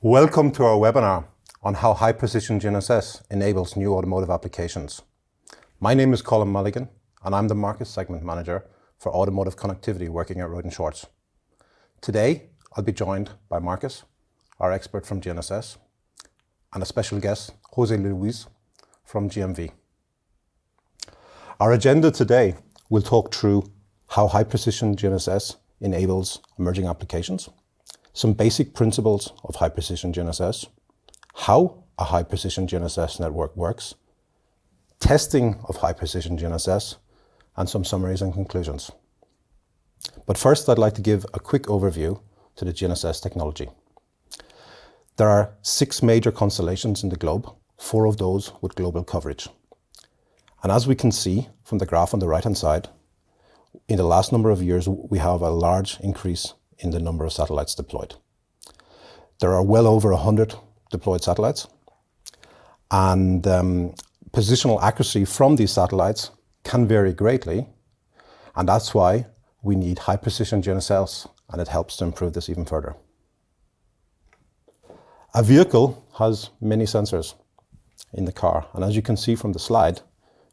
Welcome to our webinar on how high-precision GNSS enables new automotive applications. My name is Colin Mulligan, and I'm the Market Segment Manager for Automotive Connectivity working at Royden Shorts. Today, I'll be joined by Marcus, our expert from GNSS, and a special guest, Jose Luis from GMV. Our agenda today will talk through how high-precision GNSS enables emerging applications, some basic principles of high-precision GNSS, how a high-precision GNSS network works, testing of high-precision GNSS, and some summaries and conclusions. But first, I'd like to give a quick overview to the GNSS technology. There are 6 major constellations in the globe, 4 of those with global coverage. And as we can see from the graph on the right-hand side, in the last number of years, we have a large increase in the number of satellites deployed. There are well over 100 deployed satellites, and positional accuracy from these satellites can vary greatly, and that's why we need high-precision GNSS, and it helps to improve this even further. A vehicle has many sensors in the car, and as you can see from the slide,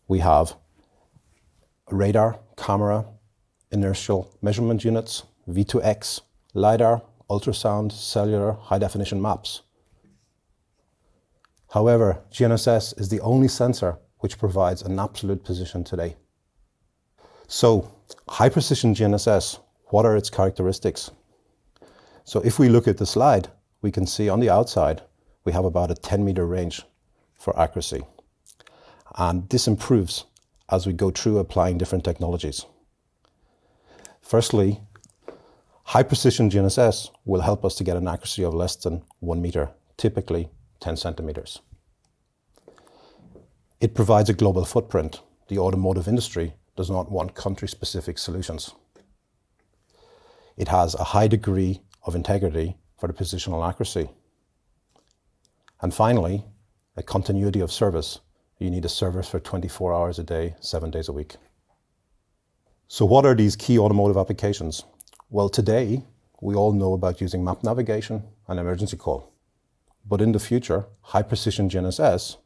we have radar, camera, inertial measurement units, V2X, LiDAR, ultrasound, cellular, high-definition maps. However, GNSS is the only sensor which provides an absolute position today. So, high-precision GNSS, what are its characteristics? So if we look at the slide, we can see on the outside, we have about a 10-meter range for accuracy. And this improves as we go through applying different technologies. Firstly, high-precision GNSS will help us to get an accuracy of less than 1 meter, typically 10 centimeters. It provides a global footprint. The automotive industry does not want country-specific solutions. It has a high degree of integrity for the positional accuracy. And finally, a continuity of service. You need a service for 24 hours a day, 7 days a week. So what are these key automotive applications? Well, today, we all know about using map navigation and emergency call. But in the future, high-precision GNSS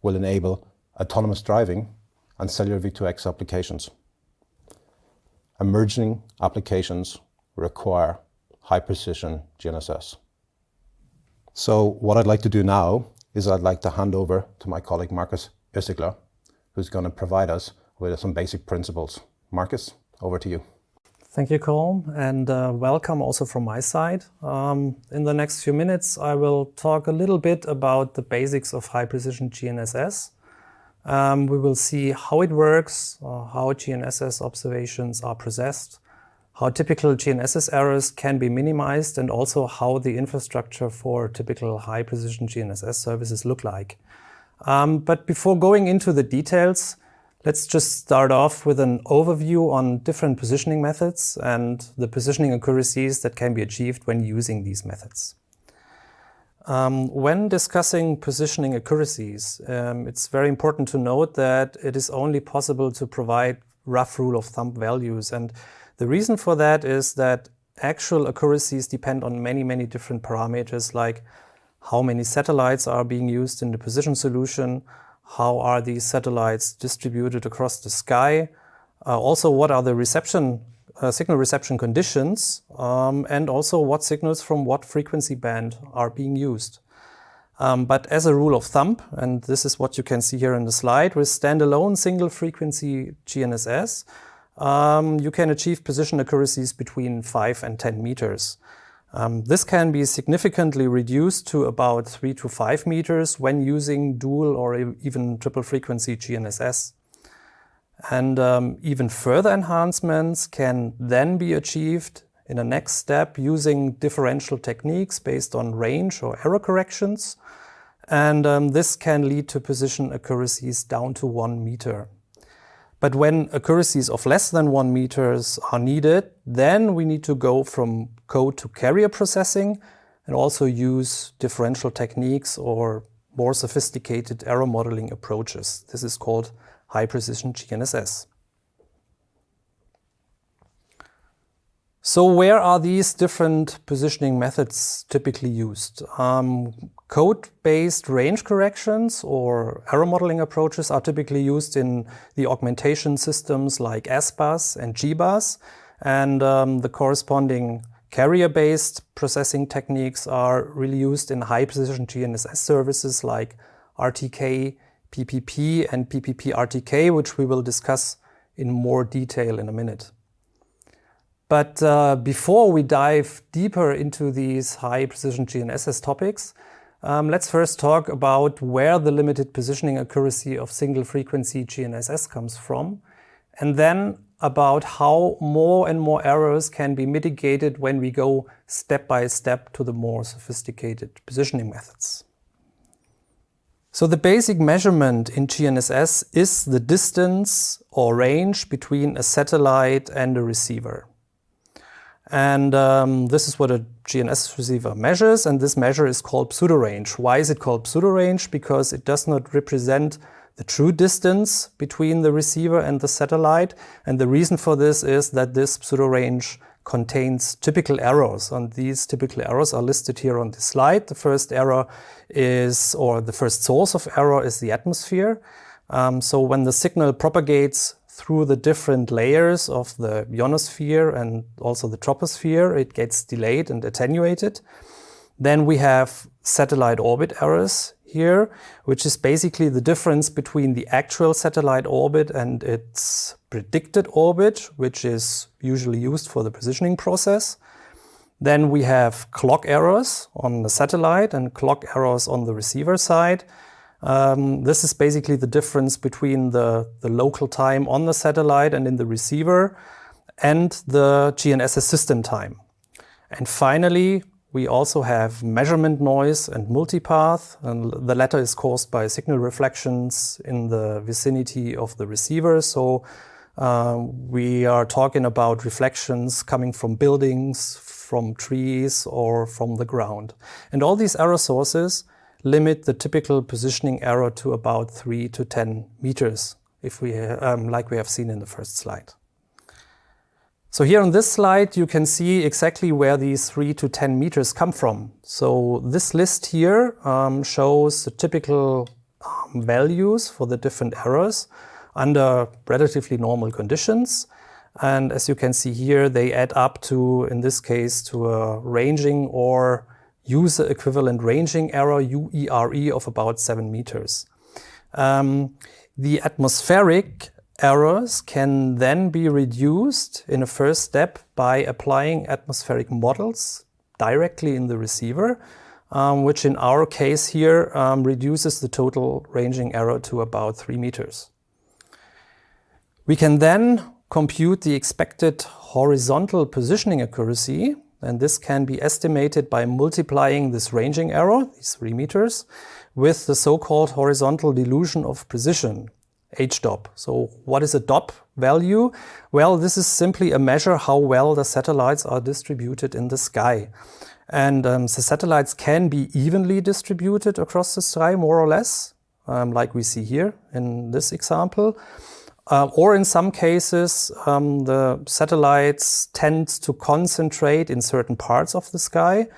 will enable autonomous driving and cellular V2X applications. Emerging applications require high-precision GNSS. So what I'd like to do now is I'd like to hand over to my colleague Marcus Östigler, who's going to provide us with some basic principles. Marcus, over to you. Thank you, Colm, and welcome also from my side. In the next few minutes, I will talk a little bit about the basics of high-precision GNSS. We will see how it works, how GNSS observations are processed, how typical GNSS errors can be minimized, and also how the infrastructure for typical high-precision GNSS services look like. But before going into the details, let's just start off with an overview on different positioning methods and the positioning accuracies that can be achieved when using these methods. When discussing positioning accuracies, it's very important to note that it is only possible to provide rough rule of thumb values. And the reason for that is that actual accuracies depend on many different parameters, like how many satellites are being used in the position solution, how are these satellites distributed across the sky, also what are the signal reception conditions, and also what signals from what frequency band are being used. But as a rule of thumb, and this is what you can see here in the slide, with standalone single frequency GNSS, you can achieve position accuracies between 5 and 10 meters. This can be significantly reduced to about 3 to 5 meters when using dual or even triple frequency GNSS. And even further enhancements can then be achieved in a next step using differential techniques based on range or error corrections. And this can lead to position accuracies down to 1 meter. But when accuracies of less than 1 meters are needed, then we need to go from code to carrier processing and also use differential techniques or more sophisticated error modeling approaches. This is called high-precision GNSS. So where are these different positioning methods typically used? Code-based range corrections or error modeling approaches are typically used in the augmentation systems like S-Bus and G-Bus, and the corresponding carrier-based processing techniques are really used in high-precision GNSS services like RTK, PPP, and PPP-RTK, which we will discuss in more detail in a minute. But before we dive deeper into these high-precision GNSS topics, let's first talk about where the limited positioning accuracy of single-frequency GNSS comes from, and then about how more and more errors can be mitigated when we go step by step to the more sophisticated positioning methods. So the basic measurement in GNSS is the distance or range between a satellite and a receiver. And this is what a GNSS receiver measures, and this measure is called pseudorange. Why is it called pseudorange? Because it does not represent the true distance between the receiver and the satellite, and the reason for this is that this pseudorange contains typical errors, and these typical errors are listed here on this slide. The first error is, or the first source of error is the atmosphere. So when the signal propagates through the different layers of the ionosphere and also the troposphere, it gets delayed and attenuated. Then we have satellite orbit errors here, which is basically the difference between the actual satellite orbit and its predicted orbit, which is usually used for the positioning process. Then we have clock errors on the satellite and clock errors on the receiver side. This is basically the difference between the local time on the satellite and in the receiver and the GNSS system time. And finally, we also have measurement noise and multipath, and the latter is caused by signal reflections in the vicinity of the receiver. So we are talking about reflections coming from buildings, from trees, or from the ground. And all these error sources limit the typical positioning error to about 3 to 10 meters, if we like we have seen in the first slide. So here on this slide, you can see exactly where these 3 to 10 meters come from. So this list here shows the typical values for the different errors under relatively normal conditions. And as you can see here, they add up to, in this case, to a ranging or user equivalent ranging error, UERE, of about 7 meters. The atmospheric errors can then be reduced in a first step by applying atmospheric models directly in the receiver, which in our case here reduces the total ranging error to about 3 meters. We can then compute the expected horizontal positioning accuracy, and this can be estimated by multiplying this ranging error, these 3 meters, with the so-called horizontal dilution of precision, HDOP. So what is a DOP value? Well, this is simply a measure how well the satellites are distributed in the sky. And the satellites can be evenly distributed across the sky, more or less, like we see here in this example. Or in some cases, the satellites tend to concentrate in certain parts of the sky.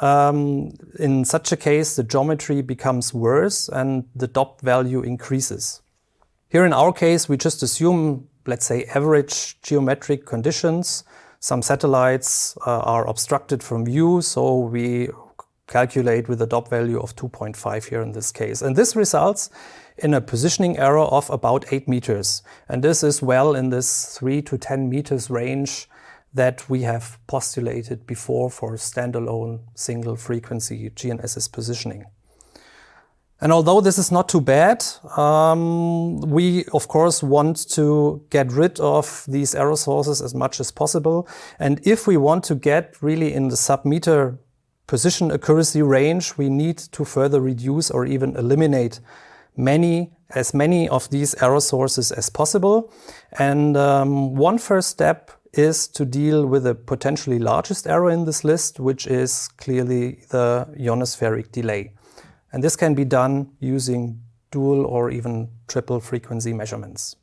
In such a case, the geometry becomes worse and the DOP value increases. Here in our case, we just assume, let's say, average geometric conditions. Some satellites are obstructed from view, so we calculate with a DOP value of 2.5 here in this case. And this results in a positioning error of about 8 meters. And this is well in this 3 to 10 meters range that we have postulated before for standalone single frequency GNSS positioning. And although this is not too bad, we of course want to get rid of these error sources as much as possible. And if we want to get really in the sub-meter position accuracy range, we need to further reduce or even eliminate as many of these error sources as possible. And one first step is to deal with the potentially largest error in this list, which is clearly the ionospheric delay. And this can be done using dual or even triple frequency measurements.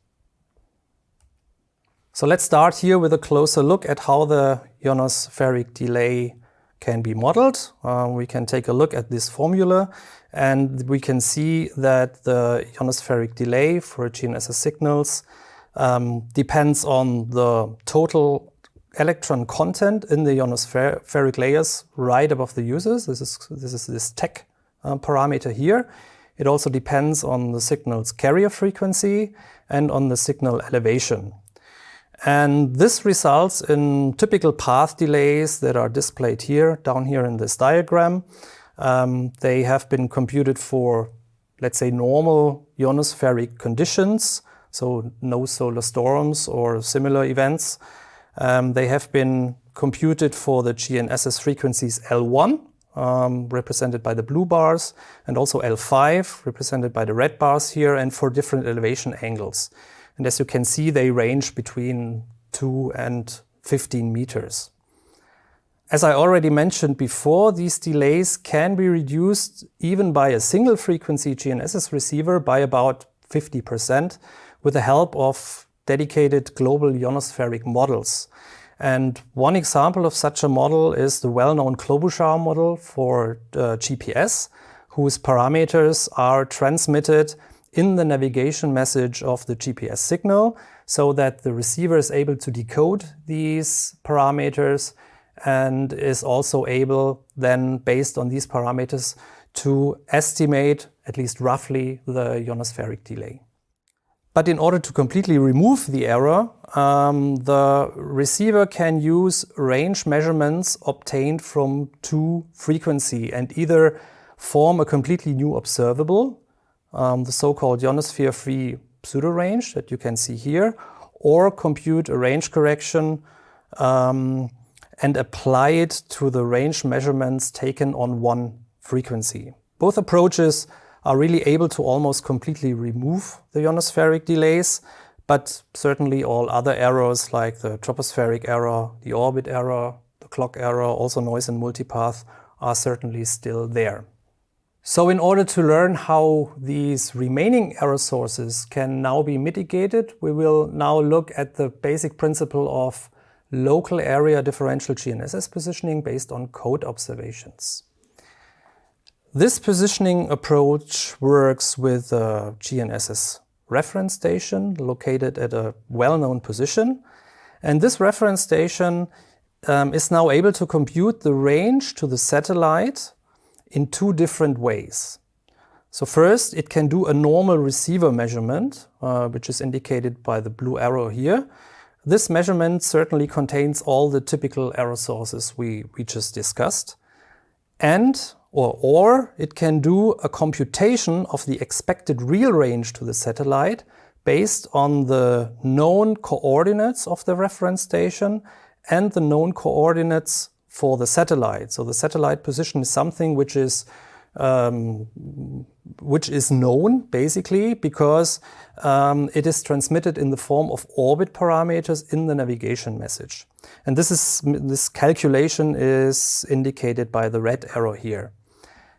So let's start here with a closer look at how the ionospheric delay can be modeled. We can take a look at this formula, and we can see that the ionospheric delay for GNSS signals depends on the total electron content in the ionospheric layers right above the users. This is this TEC parameter here. It also depends on the signal's carrier frequency and on the signal elevation. And this results in typical path delays that are displayed here, down here in this diagram. They have been computed for, let's say, normal ionospheric conditions, so no solar storms or similar events. They have been computed for the GNSS frequencies L1, represented by the blue bars, and also L5, represented by the red bars here, and for different elevation angles. And as you can see, they range between 2 and 15 meters. As I already mentioned before, these delays can be reduced even by a single frequency GNSS receiver by about 50% with the help of dedicated global ionospheric models. And one example of such a model is the well-known Klobuchar model for GPS, whose parameters are transmitted in the navigation message of the GPS signal, so that the receiver is able to decode these parameters and is also able then, based on these parameters, to estimate, at least roughly, the ionospheric delay. But in order to completely remove the error, the receiver can use range measurements obtained from 2 frequency and either form a completely new observable, the so-called ionosphere-free pseudo-range that you can see here, or compute a range correction and apply it to the range measurements taken on 1 frequency. Both approaches are really able to almost completely remove the ionospheric delays, but certainly all other errors like the tropospheric error, the orbit error, the clock error, also noise and multipath, are certainly still there. So in order to learn how these remaining error sources can now be mitigated, we will now look at the basic principle of local area differential GNSS positioning based on code observations. This positioning approach works with a GNSS reference station located at a well-known position. And this reference station is now able to compute the range to the satellite in 2 different ways. So first, it can do a normal receiver measurement, which is indicated by the blue arrow here. This measurement certainly contains all the typical error sources we just discussed. Or it can do a computation of the expected real range to the satellite based on the known coordinates of the reference station and the known coordinates for the satellite. So the satellite position is something which is known basically because it is transmitted in the form of orbit parameters in the navigation message. And this calculation is indicated by the red arrow here.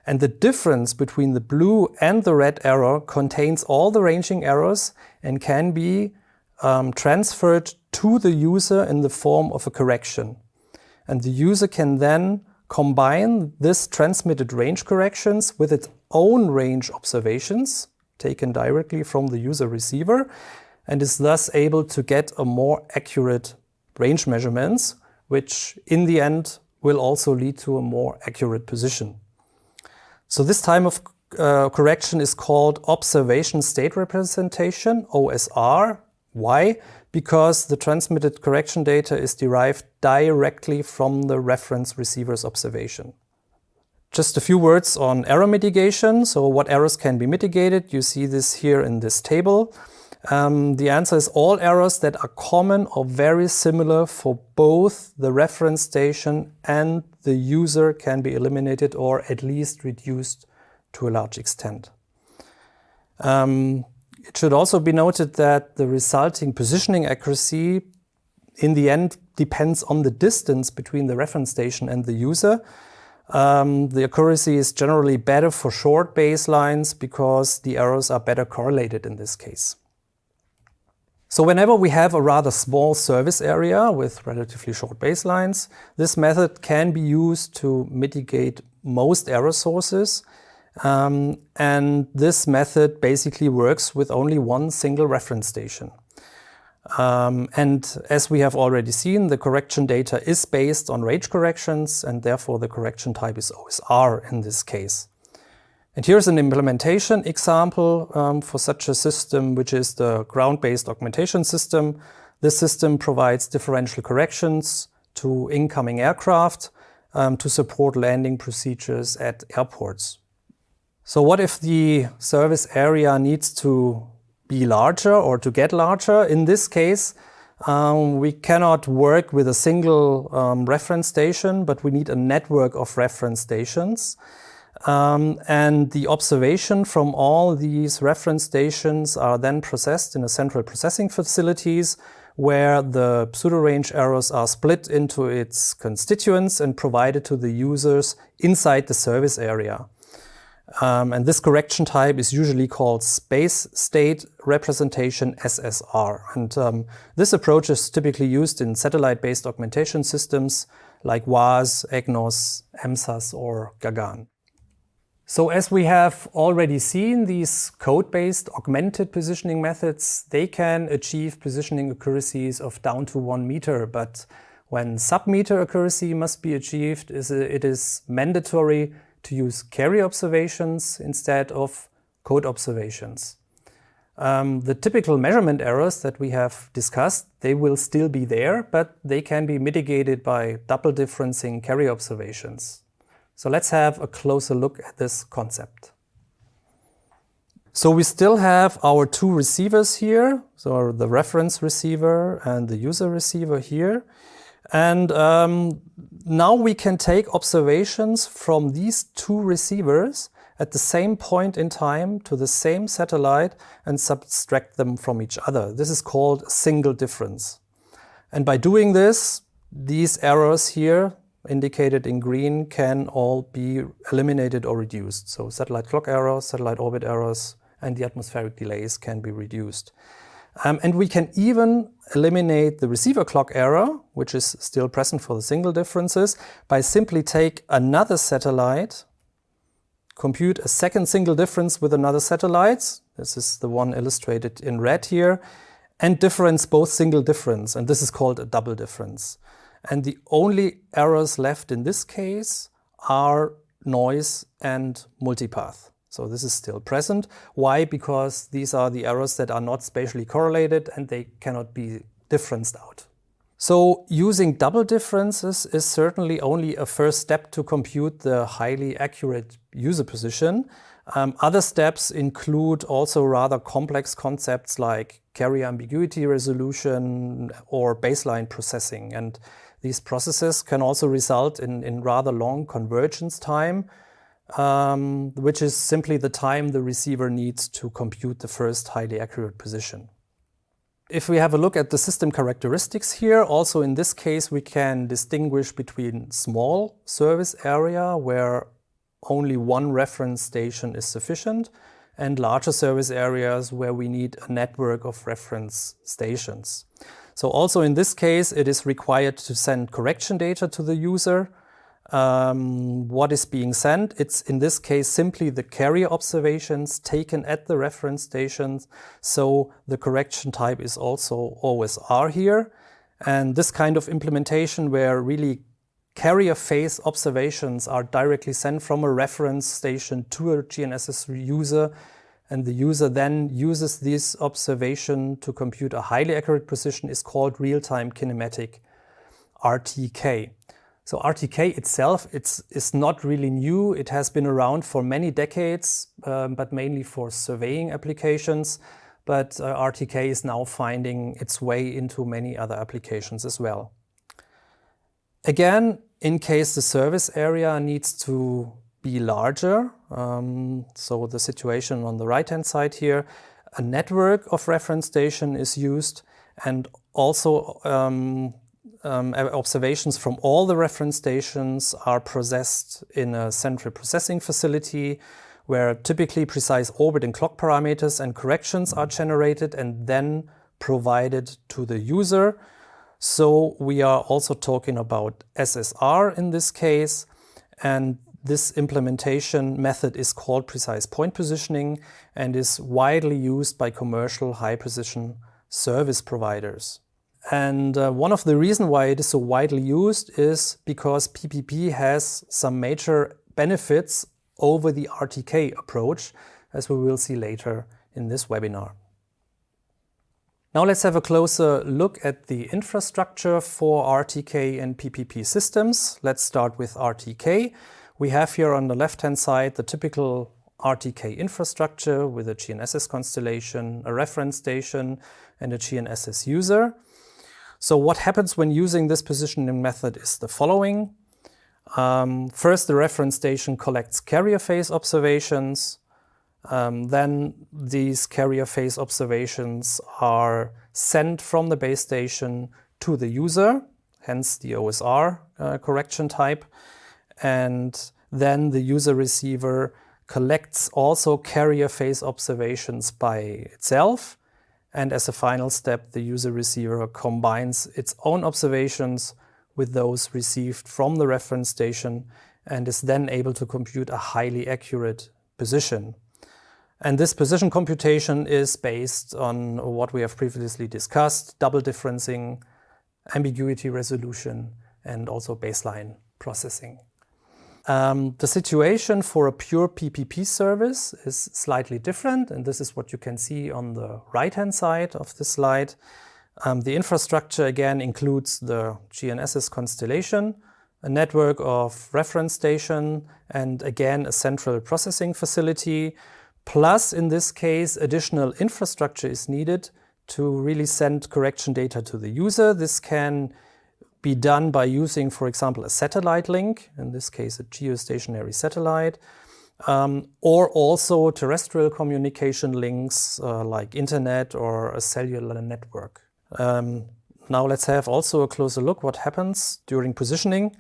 And the difference between the blue and the red arrow contains all the ranging errors and can be transferred to the user in the form of a correction. And the user can then combine this transmitted range corrections with its own range observations taken directly from the user receiver and is thus able to get a more accurate range measurements, which in the end will also lead to a more accurate position. So this type of correction is called observation state representation, OSR. Why? Because the transmitted correction data is derived directly from the reference receiver's observation. Just a few words on error mitigation. So what errors can be mitigated? You see this here in this table. The answer is all errors that are common or very similar for both the reference station and the user can be eliminated or at least reduced to a large extent. It should also be noted that the resulting positioning accuracy in the end depends on the distance between the reference station and the user. The accuracy is generally better for short baselines because the errors are better correlated in this case. So whenever we have a rather small service area with relatively short baselines, this method can be used to mitigate most error sources. And this method basically works with only one single reference station. And as we have already seen, the correction data is based on range corrections, and therefore the correction type is always R in this case. And here's an implementation example for such a system, which is the ground-based augmentation system. This system provides differential corrections to incoming aircraft to support landing procedures at airports. So what if the service area needs to be larger or to get larger? In this case, we cannot work with a single reference station, but we need a network of reference stations. And the observation from all these reference stations are then processed in a central processing facilities where the pseudo-range errors are split into its constituents and provided to the users inside the service area. And this correction type is usually called space state representation SSR. And this approach is typically used in satellite-based augmentation systems like WAAS, EGNOS, EMSAS, or GAGAN. So as we have already seen, these code-based augmented positioning methods, they can achieve positioning accuracies of down to 1 meter, but when sub-meter accuracy must be achieved, it is mandatory to use carrier observations instead of code observations. The typical measurement errors that we have discussed, they will still be there, but they can be mitigated by double differencing carrier observations. So let's have a closer look at this concept. So we still have our two receivers here, so the reference receiver and the user receiver here. And now we can take observations from these two receivers at the same point in time to the same satellite and subtract them from each other. This is called a single difference. And by doing this, these errors here, indicated in green, can all be eliminated or reduced. So satellite clock errors, satellite orbit errors, and the atmospheric delays can be reduced. And we can even eliminate the receiver clock error, which is still present for the single differences, by simply take another satellite, compute a second single difference with another satellite. This is the one illustrated in red here, and difference both single difference, and this is called a double difference. And the only errors left in this case are noise and multipath. So this is still present. Why? Because these are the errors that are not spatially correlated and they cannot be differenced out. So using double differences is certainly only a first step to compute the highly accurate user position. Other steps include also rather complex concepts like carrier ambiguity resolution or baseline processing. And these processes can also result in rather long convergence time, which is simply the time the receiver needs to compute the first highly accurate position. If we have a look at the system characteristics here, also in this case we can distinguish between small service area where only one reference station is sufficient and larger service areas where we need a network of reference stations. So also in this case, it is required to send correction data to the user. What is being sent? It's in this case simply the carrier observations taken at the reference stations. So the correction type is also always R here. And this kind of implementation where really carrier phase observations are directly sent from a reference station to a GNSS user, and the user then uses this observation to compute a highly accurate position, is called real-time kinematic, RTK. So RTK itself, it's not really new. It has been around for many decades, but mainly for surveying applications. But RTK is now finding its way into many other applications as well. Again, in case the service area needs to be larger, so the situation on the right-hand side here, a network of reference station is used, and also observations from all the reference stations are processed in a central processing facility where typically precise orbit and clock parameters and corrections are generated and then provided to the user. So we are also talking about SSR in this case, and this implementation method is called precise point positioning and is widely used by commercial high-precision service providers. And one of the reasons why it is so widely used is because PPP has some major benefits over the RTK approach, as we will see later in this webinar. Now let's have a closer look at the infrastructure for RTK and PPP systems. Let's start with RTK. We have here on the left-hand side the typical RTK infrastructure with a GNSS constellation, a reference station, and a GNSS user. So what happens when using this positioning method is the following. First, the reference station collects carrier phase observations. Then these carrier phase observations are sent from the base station to the user, hence the OSR correction type. And then the user receiver collects also carrier phase observations by itself. And as a final step, the user receiver combines its own observations with those received from the reference station and is then able to compute a highly accurate position. And this position computation is based on what we have previously discussed: double differencing, ambiguity resolution, and also baseline processing. The situation for a pure PPP service is slightly different, and this is what you can see on the right-hand side of the slide. The infrastructure again includes the GNSS constellation, a network of reference station, and again a central processing facility. Plus, in this case, additional infrastructure is needed to really send correction data to the user. This can be done by using, for example, a satellite link, in this case a geostationary satellite, or also terrestrial communication links like internet or a cellular network. Now let's have also a closer look what happens during positioning.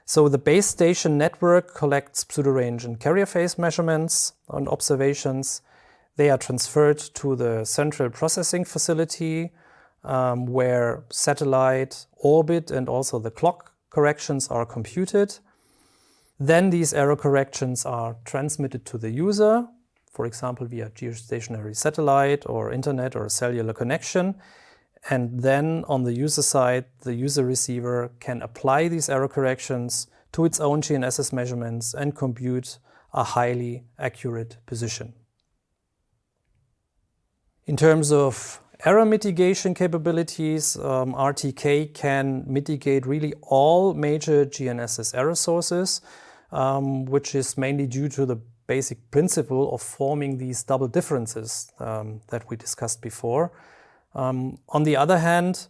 So the base station network collects pseudorange and carrier phase measurements and observations. They are transferred to the central processing facility, where satellite, orbit, and also the clock corrections are computed. Then these error corrections are transmitted to the user, for example, via geostationary satellite or internet or a cellular connection. And then on the user side, the user receiver can apply these error corrections to its own GNSS measurements and compute a highly accurate position. In terms of error mitigation capabilities, RTK can mitigate really all major GNSS error sources, which is mainly due to the basic principle of forming these double differences that we discussed before. On the other hand,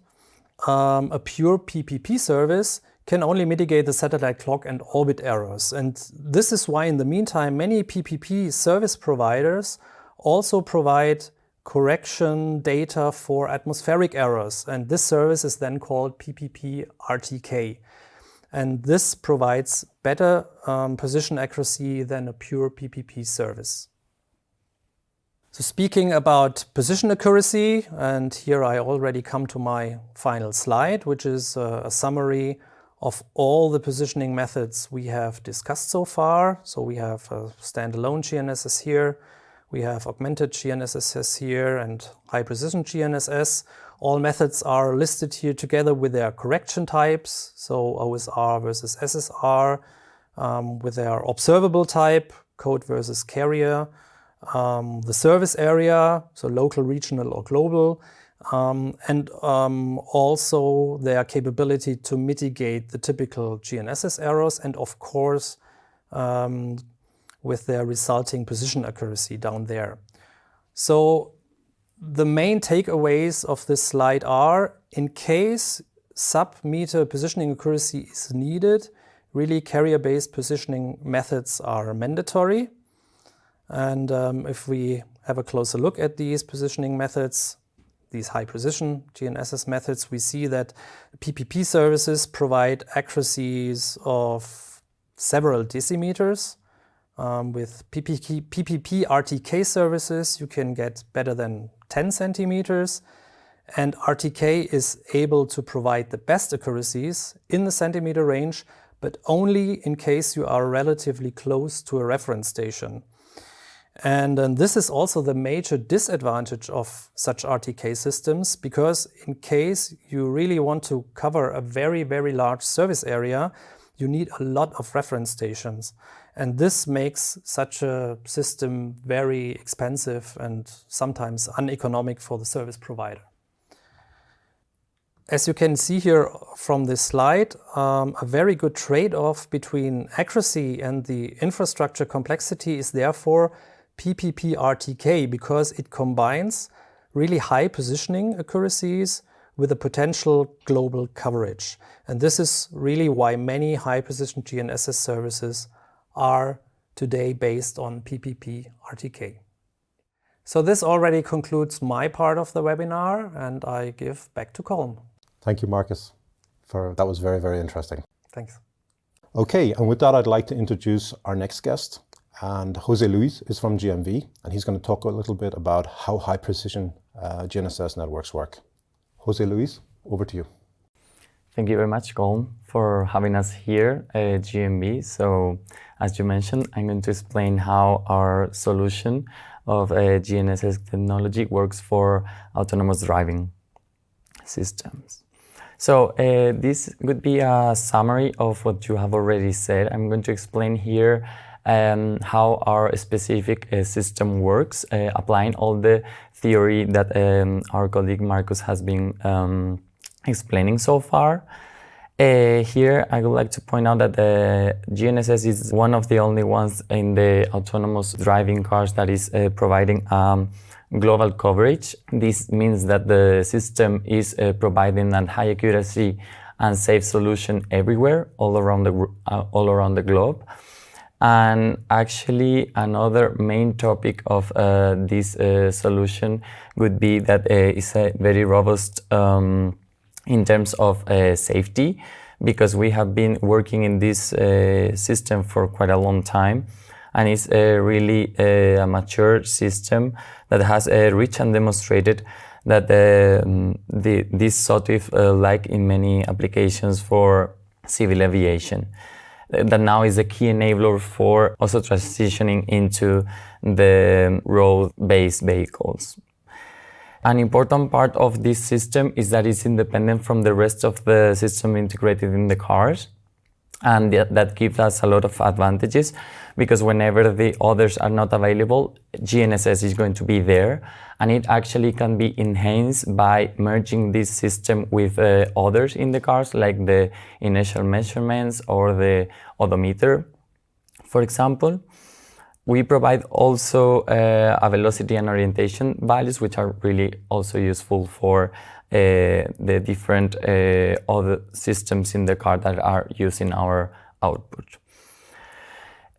a pure PPP service can only mitigate the satellite clock and orbit errors. And this is why in the meantime, many PPP service providers also provide correction data for atmospheric errors. And this service is then called PPP RTK. And this provides better position accuracy than a pure PPP service. So speaking about position accuracy, and here I already come to my final slide, which is a summary of all the positioning methods we have discussed so far. So we have a standalone GNSS here, we have augmented GNSS here, and high precision GNSS. All methods are listed here together with their correction types, so OSR versus SSR, with their observable type, code versus carrier, the service area, so local, regional, or global, and also their capability to mitigate the typical GNSS errors, and of course with their resulting position accuracy down there. So the main takeaways of this slide are, in case sub-meter positioning accuracy is needed, really carrier-based positioning methods are mandatory. And if we have a closer look at these positioning methods, these high precision GNSS methods, we see that PPP services provide accuracies of several decimeters. With PPP RTK services, you can get better than 10 centimeters. And RTK is able to provide the best accuracies in the centimeter range, but only in case you are relatively close to a reference station. And this is also the major disadvantage of such RTK systems, because in case you really want to cover a very, very large service area, you need a lot of reference stations. And this makes such a system very expensive and sometimes uneconomic for the service provider. As you can see here from this slide, a very good trade-off between accuracy and the infrastructure complexity is therefore PPP-RTK, because it combines really high positioning accuracies with a potential global coverage. And this is really why many high-precision GNSS services are today based on PPP-RTK. So this already concludes my part of the webinar, and I give back to Colm. Thank you, Marcus. That was very, very interesting. Thanks. Okay, and with that, I'd like to introduce our next guest. And Jose Luis is from GMV, and he's going to talk a little bit about how high-precision GNSS networks work. Jose Luis, over to you. Thank you very much, Colm, for having us here at GMV. So, as you mentioned, I'm going to explain how our solution of GNSS technology works for autonomous driving systems. So, this would be a summary of what you have already said. I'm going to explain here how our specific system works, applying all the theory that our colleague Marcus has been explaining so far. Here I would like to point out that the GNSS is one of the only ones in the autonomous driving cars that is providing global coverage. This means that the system is providing a high accuracy and safe solution everywhere, all around the globe. And actually, another main topic of this solution would be that it's very robust in terms of safety, because we have been working in this system for quite a long time, and it's really a mature system that has reached and demonstrated that this SOTIF, like in many applications for civil aviation, that now is a key enabler for also transitioning into the road-based vehicles. An important part of this system is that it's independent from the rest of the system integrated in the cars. And that gives us a lot of advantages, because whenever the others are not available, GNSS is going to be there. And it actually can be enhanced by merging this system with others in the cars, like the inertial measurements or the odometer, for example. We provide also a velocity and orientation values, which are really also useful for the different other systems in the car that are using our output.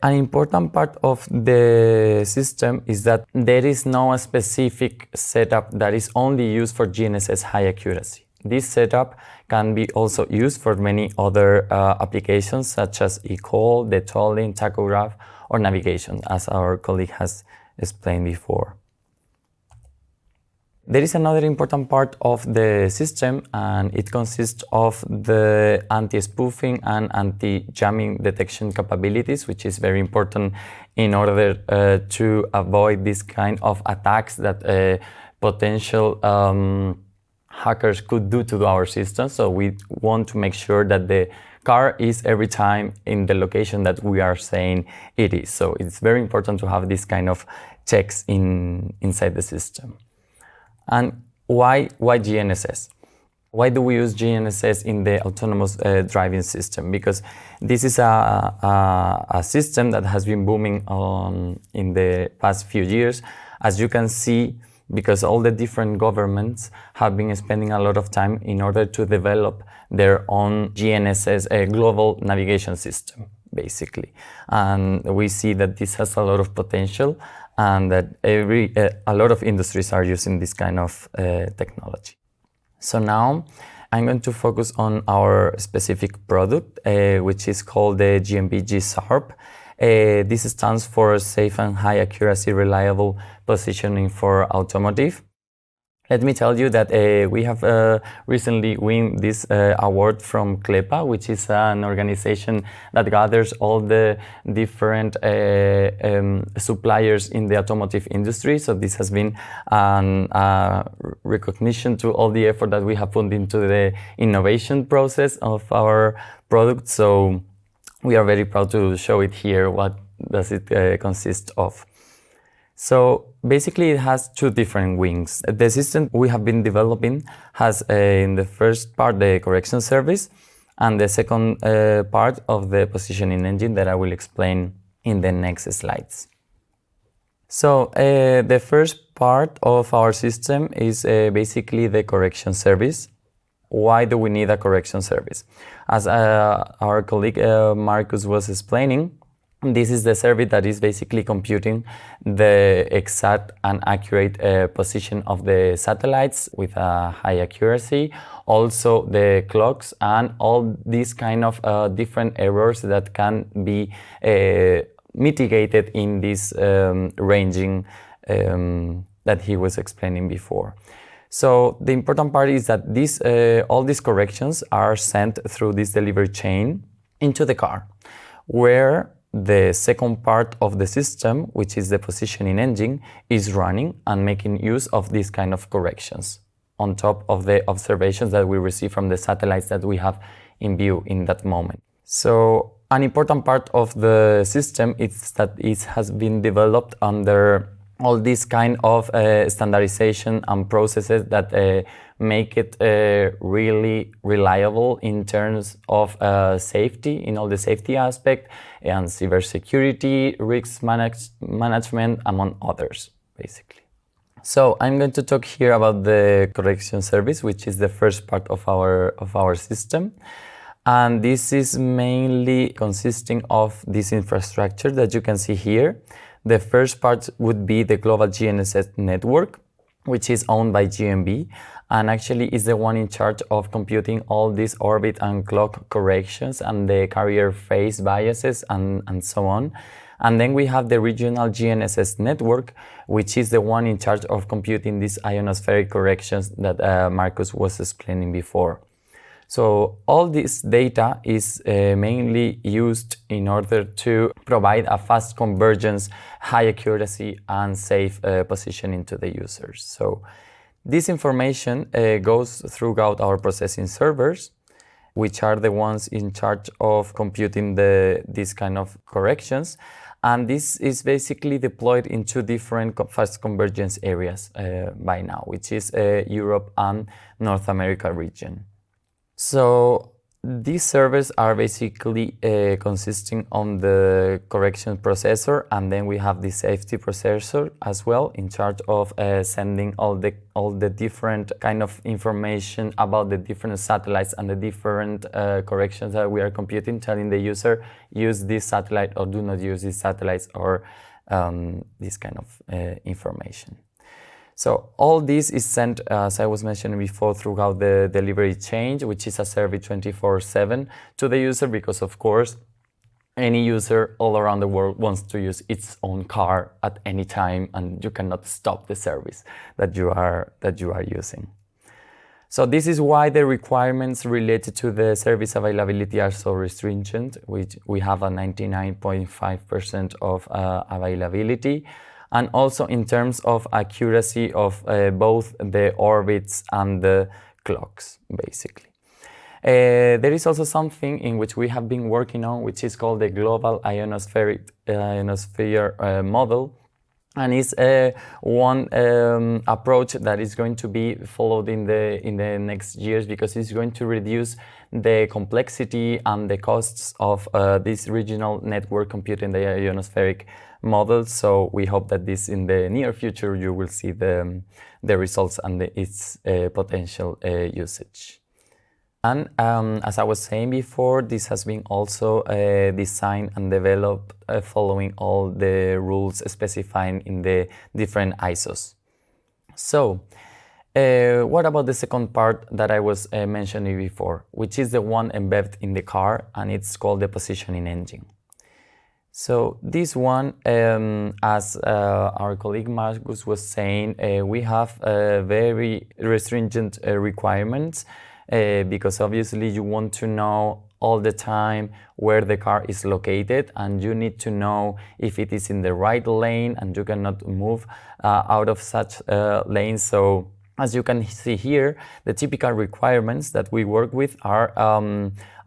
An important part of the system is that there is no specific setup that is only used for GNSS high accuracy. This setup can be also used for many other applications, such as eCall, the tolling, tachograph, or navigation, as our colleague has explained before. There is another important part of the system, and it consists of the anti-spoofing and anti-jamming detection capabilities, which is very important in order to avoid this kind of attacks that potential hackers could do to our system. So we want to make sure that the car is every time in the location that we are saying it is. So it's very important to have this kind of checks inside the system. And why GNSS? Why do we use GNSS in the autonomous driving system? Because this is a system that has been booming in the past few years. As you can see, because all the different governments have been spending a lot of time in order to develop their own GNSS global navigation system, basically. And we see that this has a lot of potential, and that a lot of industries are using this kind of technology. So now I'm going to focus on our specific product, which is called the GMV G-SARP. This stands for Safe and High Accuracy Reliable Positioning for Automotive. Let me tell you that we have recently won this award from CLEPA, which is an organization that gathers all the different suppliers in the automotive industry. So this has been recognition to all the effort that we have put into the innovation process of our product. So we are very proud to show it here. What does it consist of? So basically it has two different wings. The system we have been developing has in the first part the correction service and the second part of the positioning engine that I will explain in the next slides. So the first part of our system is basically the correction service. Why do we need a correction service? As our colleague Marcus was explaining, this is the service that is basically computing the exact and accurate position of the satellites with a high accuracy, also the clocks and all these kind of different errors that can be mitigated in this ranging that he was explaining before. So the important part is that all these corrections are sent through this delivery chain into the car, where the second part of the system, which is the positioning engine, is running and making use of these kind of corrections on top of the observations that we receive from the satellites that we have in view in that moment. So an important part of the system is that it has been developed under all these kind of standardization and processes that make it really reliable in terms of safety, in all the safety aspect, and cybersecurity, risk management, among others, basically. So I'm going to talk here about the correction service, which is the first part of our system. And this is mainly consisting of this infrastructure that you can see here. The first part would be the global GNSS network, which is owned by GMB, and actually is the one in charge of computing all these orbit and clock corrections and the carrier phase biases and so on. And then we have the regional GNSS network, which is the one in charge of computing these ionospheric corrections that Marcus was explaining before. So all this data is mainly used in order to provide a fast convergence, high accuracy, and safe positioning to the users. So this information goes throughout our processing servers, which are the ones in charge of computing these kind of corrections. And this is basically deployed in two different fast convergence areas by now, which is Europe and North America region. So these servers are basically consisting on the correction processor, and then we have the safety processor as well in charge of sending all the different kind of information about the different satellites and the different corrections that we are computing, telling the user use this satellite or do not use these satellites or this kind of information. So all this is sent, as I was mentioning before, throughout the delivery chain, which is a service 24/7 to the user, because of course, any user all around the world wants to use its own car at any time, and you cannot stop the service that you are using. So this is why the requirements related to the service availability are so stringent, which we have a 99.5% of availability. And also in terms of accuracy of both the orbits and the clocks, basically. There is also something in which we have been working on, which is called the global ionosphere model. And it's one approach that is going to be followed in the next years, because it's going to reduce the complexity and the costs of this regional network computing the ionospheric model. So we hope that this in the near future you will see the results and its potential usage. And as I was saying before, this has been also designed and developed following all the rules specified in the different ISOs. So what about the second part that I was mentioning before, which is the one embedded in the car, and it's called the positioning engine. So this one, as our colleague Marcus was saying, we have very restringent requirements because obviously you want to know all the time where the car is located, and you need to know if it is in the right lane, and you cannot move out of such lanes. So as you can see here, the typical requirements that we work with are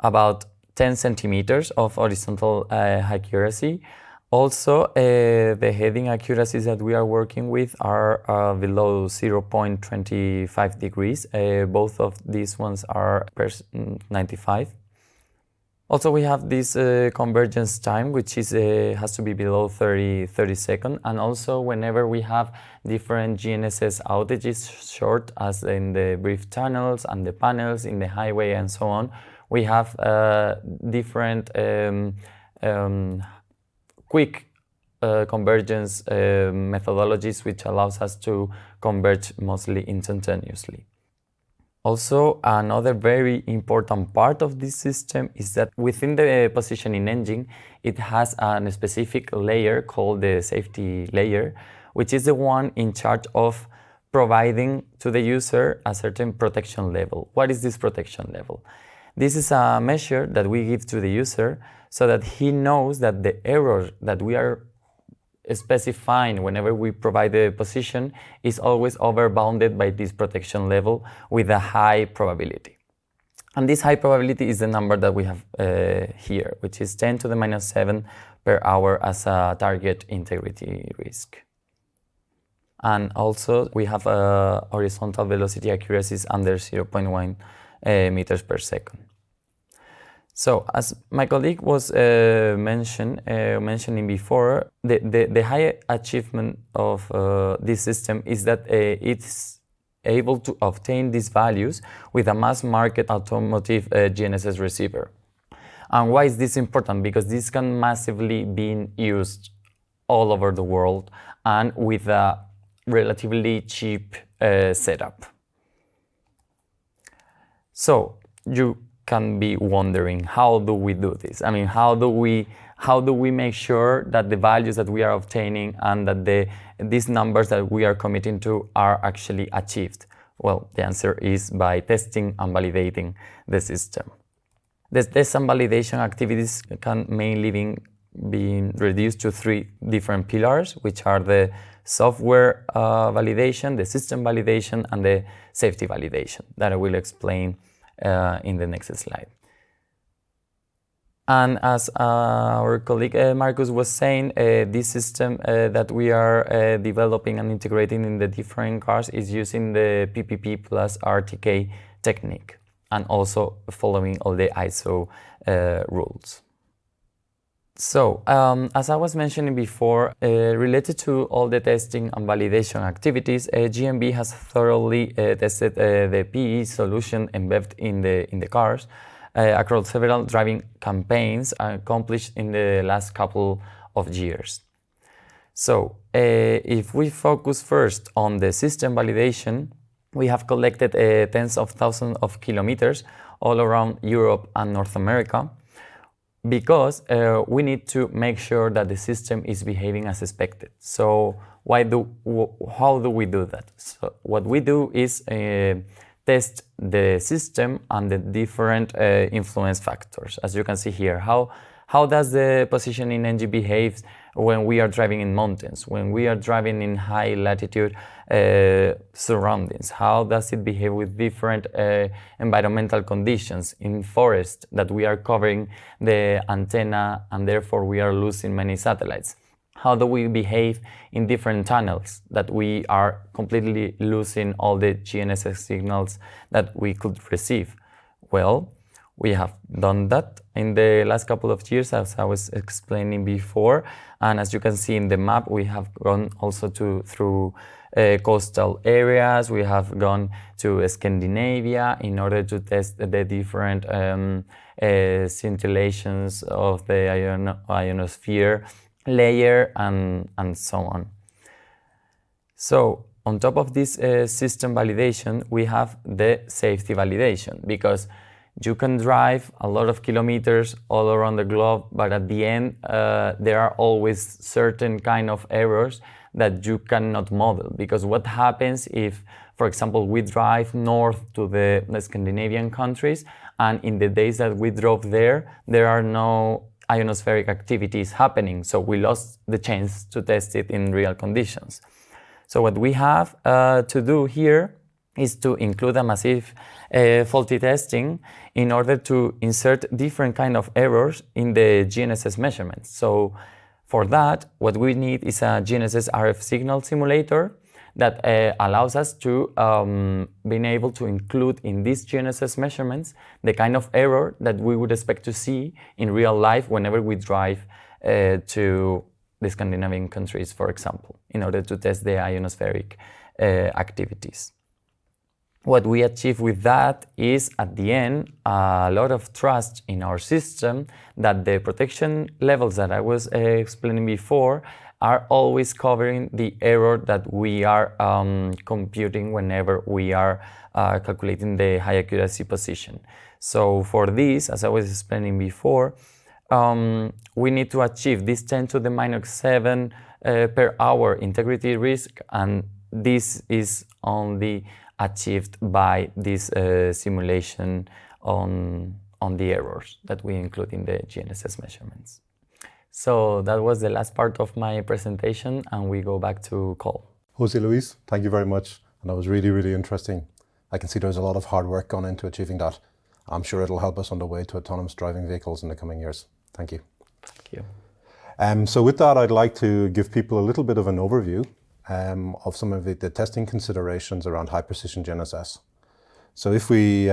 about 10 centimeters of horizontal accuracy. Also, the heading accuracies that we are working with are below 0.25 degrees. Both of these ones are per 95. Also, we have this convergence time, which is has to be below 30 seconds. And also, whenever we have different GNSS outages, short as in the brief tunnels and the panels in the highway and so on, we have different quick convergence methodologies, which allows us to converge mostly instantaneously. Also, another very important part of this system is that within the positioning engine, it has a specific layer called the safety layer, which is the one in charge of providing to the user a certain protection level. What is this protection level? This is a measure that we give to the user so that he knows that the error that we are specifying whenever we provide the position is always overbounded by this protection level with a high probability. And this high probability is the number that we have here, which is 10 to the minus 7 per hour as a target integrity risk. And also we have horizontal velocity accuracies under 0.1 meters per second. So, as my colleague was mentioning before, the high achievement of this system is that it's able to obtain these values with a mass market automotive GNSS receiver. And why is this important? Because this can massively be used all over the world and with a relatively cheap setup. So, you can be wondering, how do we do this? I mean, how do we make sure that the values that we are obtaining and that these numbers that we are committing to are actually achieved? Well, the answer is by testing and validating the system. The test and validation activities can mainly be reduced to 3 different pillars, which are the software validation, the system validation, and the safety validation that I will explain in the next slide. And as our colleague Marcus was saying, this system that we are developing and integrating in the different cars is using the PPP plus RTK technique and also following all the ISO rules. So, as I was mentioning before, related to all the testing and validation activities, GMB has thoroughly tested the PE solution embedded in the cars across several driving campaigns accomplished in the last couple of years. So, if we focus first on the system validation, we have collected tens of thousands of kilometers all around Europe and North America, because we need to make sure that the system is behaving as expected. So how do we do that? So what we do is test the system and the different influence factors. As you can see here, how does the positioning engine behave when we are driving in mountains, when we are driving in high latitude surroundings? How does it behave with different environmental conditions in forest that we are covering the antenna and therefore we are losing many satellites? How do we behave in different tunnels that we are completely losing all the GNSS signals that we could receive? Well, we have done that in the last couple of years, as I was explaining before. And as you can see in the map, we have gone also through coastal areas. We have gone to Scandinavia in order to test the different scintillations of the ionosphere layer and so on. So on top of this system validation, we have the safety validation, because you can drive a lot of kilometers all around the globe, but at the end, there are always certain kind of errors that you cannot model. Because what happens if, for example, we drive north to the Scandinavian countries, and in the days that we drove there are no ionospheric activities happening, so we lost the chance to test it in real conditions. So what we have to do here is to include a massive faulty testing in order to insert different kind of errors in the GNSS measurements. So for that, what we need is a GNSS RF signal simulator that allows us to being able to include in these GNSS measurements the kind of error that we would expect to see in real life whenever we drive to the Scandinavian countries, for example, in order to test the ionospheric activities. What we achieve with that is, at the end, a lot of trust in our system that the protection levels that I was explaining before are always covering the error that we are computing whenever we are calculating the high accuracy position. So for this, as I was explaining before, we need to achieve this 10 to the minus 7 per hour integrity risk, and this is only achieved by this simulation on the errors that we include in the GNSS measurements. So that was the last part of my presentation, and we go back to Cole. Jose Luis, thank you very much. And that was really, really interesting. I can see there's a lot of hard work gone into achieving that. I'm sure it'll help us on the way to autonomous driving vehicles in the coming years. Thank you. Thank you. So with that, I'd like to give people a little bit of an overview of some of the testing considerations around high precision GNSS. So if we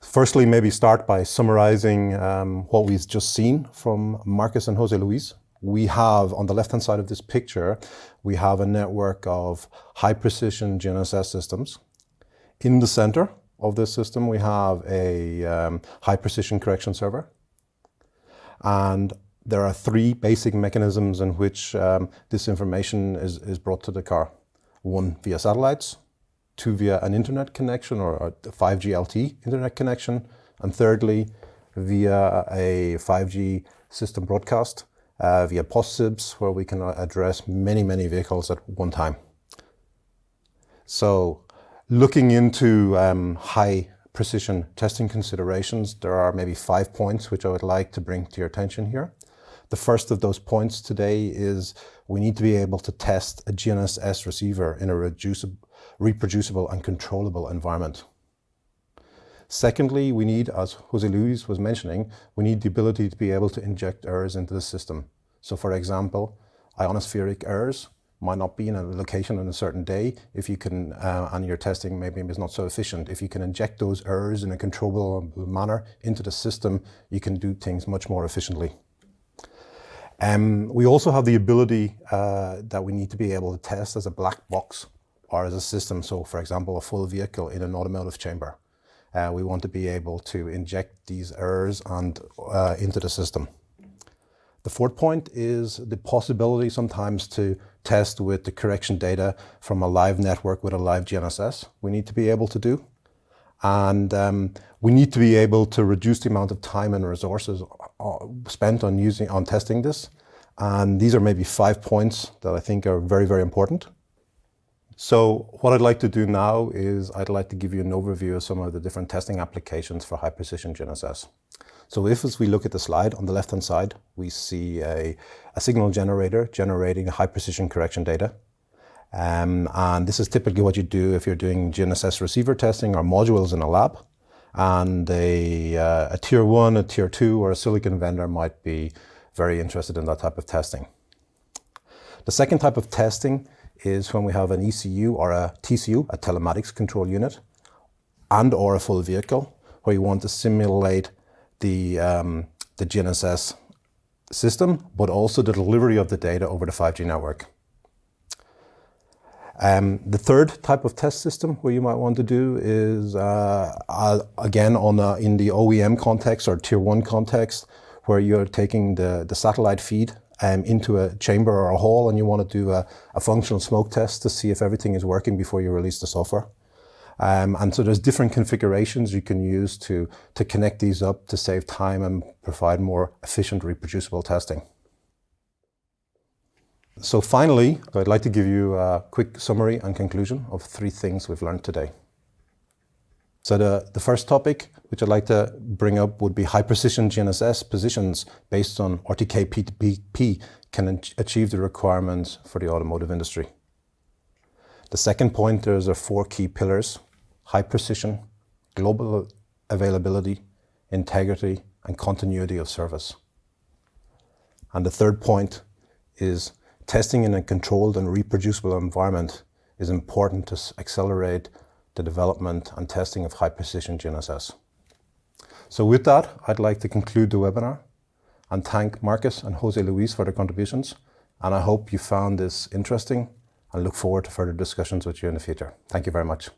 firstly maybe start by summarizing what we've just seen from Marcus and Jose Luis. We have, on the left-hand side of this picture, we have a network of high precision GNSS systems. In the center of this system, we have a high precision correction server. And there are three basic mechanisms in which this information is brought to the car. One via satellites, two via an internet connection or a 5G LTE internet connection, and thirdly via a 5G system broadcast via POSSIBs, where we can address many, many vehicles at one time. So looking into high precision testing considerations, there are maybe 5 points which I would like to bring to your attention here. The first of those points today is we need to be able to test a GNSS receiver in a reproducible and controllable environment. Secondly, we need, as Jose Luis was mentioning, we need the ability to be able to inject errors into the system. So for example, ionospheric errors might not be in a location on a certain day if you can, and your testing maybe is not so efficient. If you can inject those errors in a controllable manner into the system, you can do things much more efficiently. We also have the ability that we need to be able to test as a black box or as a system. So for example, a full vehicle in an automotive chamber. We want to be able to inject these errors and into the system. The fourth point is the possibility sometimes to test with the correction data from a live network with a live GNSS. We need to be able to do. And we need to be able to reduce the amount of time and resources spent on testing this. And these are maybe 5 points that I think are very, very important. So what I'd like to do now is I'd like to give you an overview of some of the different testing applications for high precision GNSS. So as we look at the slide on the left-hand side, we see a signal generator generating high precision correction data. And this is typically what you do if you're doing GNSS receiver testing or modules in a lab. And a tier 1, a tier 2, or a silicon vendor might be very interested in that type of testing. The second type of testing is when we have an ECU or a TCU, a telematics control unit, and or a full vehicle, where you want to simulate the GNSS system, but also the delivery of the data over the 5G network. The third type of test system where you might want to do is, again, in the OEM context or tier 1 context, where you're taking the satellite feed into a chamber or a hall, and you want to do a functional smoke test to see if everything is working before you release the software. And so there's different configurations you can use to connect these up to save time and provide more efficient, reproducible testing. So finally, I'd like to give you a quick summary and conclusion of 3 things we've learned today. So the first topic, which I'd like to bring up, would be high-precision GNSS positions based on RTK P2P can achieve the requirements for the automotive industry. The second point, there are 4 key pillars: high precision, global availability, integrity, and continuity of service. And the third point is testing in a controlled and reproducible environment is important to accelerate the development and testing of high precision GNSS. So with that, I'd like to conclude the webinar and thank Marcus and Jose Luis for their contributions. And I hope you found this interesting and look forward to further discussions with you in the future. Thank you very much.